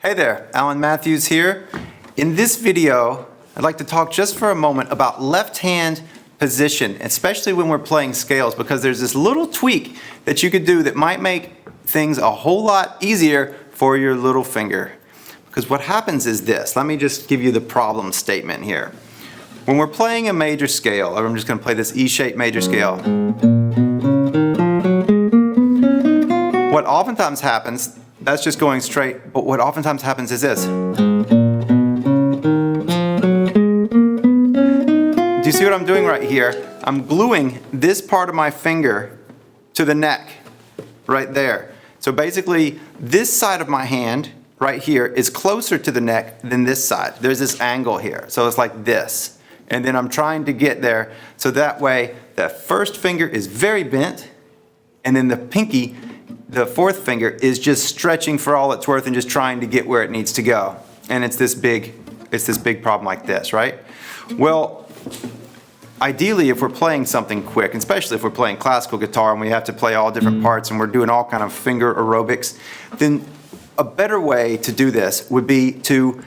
Hey there, Alan Mathews here. In this video, I'd like to talk just for a moment about left hand position, especially when we're playing scales, because there's this little tweak that you could do that might make things a whole lot easier for your little finger. Because what happens is this, let me just give you the problem statement here. When we're playing a major scale, I'm just going to play this E-shaped major scale. What oftentimes happens, that's just going straight, but what oftentimes happens is this. Do you see what I'm doing right here? I'm gluing this part of my finger to the neck, right there. So basically, this side of my hand, right here, is closer to the neck than this side. There's this angle here, so it's like this. And then I'm trying to get there, so that way, the first finger is very bent, and then the pinky, the fourth finger, is just stretching for all it's worth and just trying to get where it needs to go. And it's this big problem like this, right? Well, ideally, if we're playing something quick, especially if we're playing classical guitar and we have to play all different parts and we're doing all kind of finger aerobics, then a better way to do this would be to,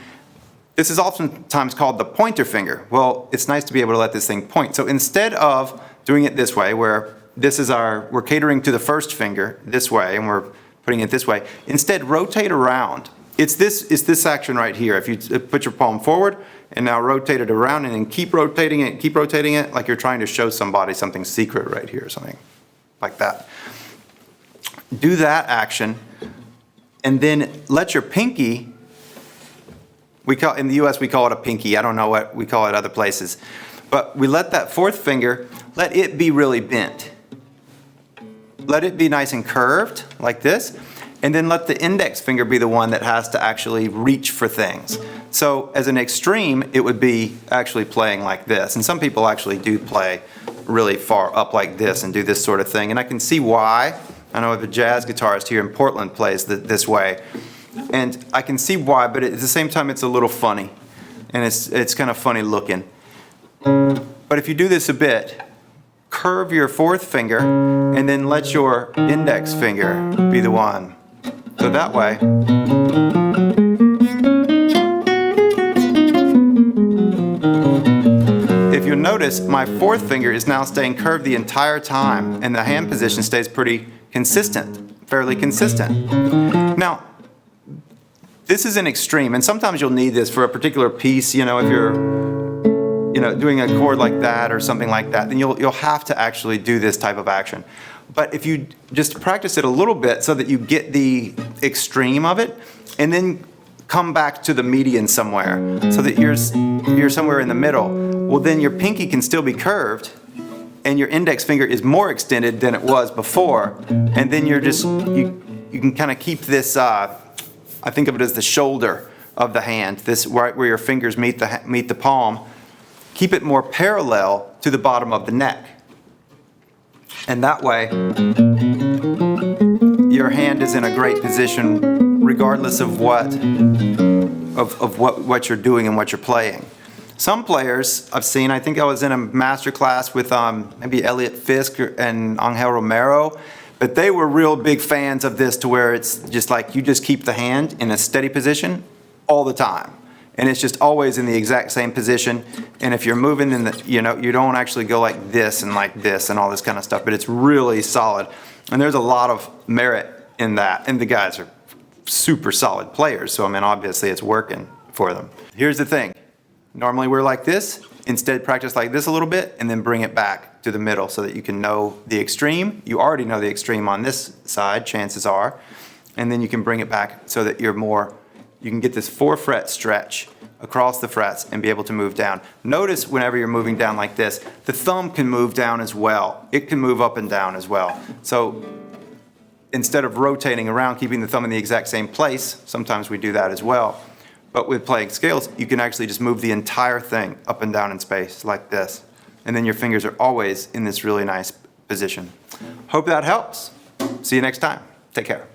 this is oftentimes called the pointer finger. Well, it's nice to be able to let this thing point. So instead of doing it this way, where this is we're catering to the first finger this way and we're putting it this way, instead rotate around. It's this action right here. If you put your palm forward and now rotate it around and then keep rotating it like you're trying to show somebody something secret right here or something like that. Do that action and then let your pinky, in the US we call it a pinky, I don't know what we call it other places, but we let that fourth finger, let it be really bent. Let it be nice and curved like this, and then let the index finger be the one that has to actually reach for things. So as an extreme, it would be actually playing like this, and some people actually do play really far up like this and do this sort of thing, and I can see why. I know the jazz guitarist here in Portland plays this way, and I can see why, but at the same time it's a little funny, and it's kind of funny looking. But if you do this a bit, curve your fourth finger and then let your index finger be the one. So that way, if you'll notice, my fourth finger is now staying curved the entire time and the hand position stays pretty consistent, fairly consistent. Now, this is an extreme, and sometimes you'll need this for a particular piece, if you're doing a chord like that or something like that, then you'll have to actually do this type of action. But if you just practice it a little bit so that you get the extreme of it, and then come back to the median somewhere, so that you're somewhere in the middle, well then your pinky can still be curved, and your index finger is more extended than it was before, and then you can kind of keep this, I think of it as the shoulder of the hand, this right where your fingers meet the palm. Keep it more parallel to the bottom of the neck. And that way, your hand is in a great position regardless of what you're doing and what you're playing. Some players I've seen, I think I was in a master class with maybe Elliot Fisk and Angel Romero, but they were real big fans of this, to where it's just like you just keep the hand in a steady position all the time. And it's just always in the exact same position. And if you're moving you don't actually go like this and all this kind of stuff, but it's really solid. And there's a lot of merit in that. And the guys are super solid players. So, obviously it's working for them. Here's the thing. Normally we're like this. Instead, practice like this a little bit and then bring it back to the middle so that you can know the extreme. You already know the extreme on this side, chances are. And then you can bring it back so that you can get this 4-fret stretch across the frets and be able to move down. Notice whenever you're moving down like this, the thumb can move down as well. It can move up and down as well. So instead of rotating around, keeping the thumb in the exact same place, sometimes we do that as well. But with playing scales, you can actually just move the entire thing up and down in space like this. And then your fingers are always in this really nice position. Hope that helps. See you next time. Take care.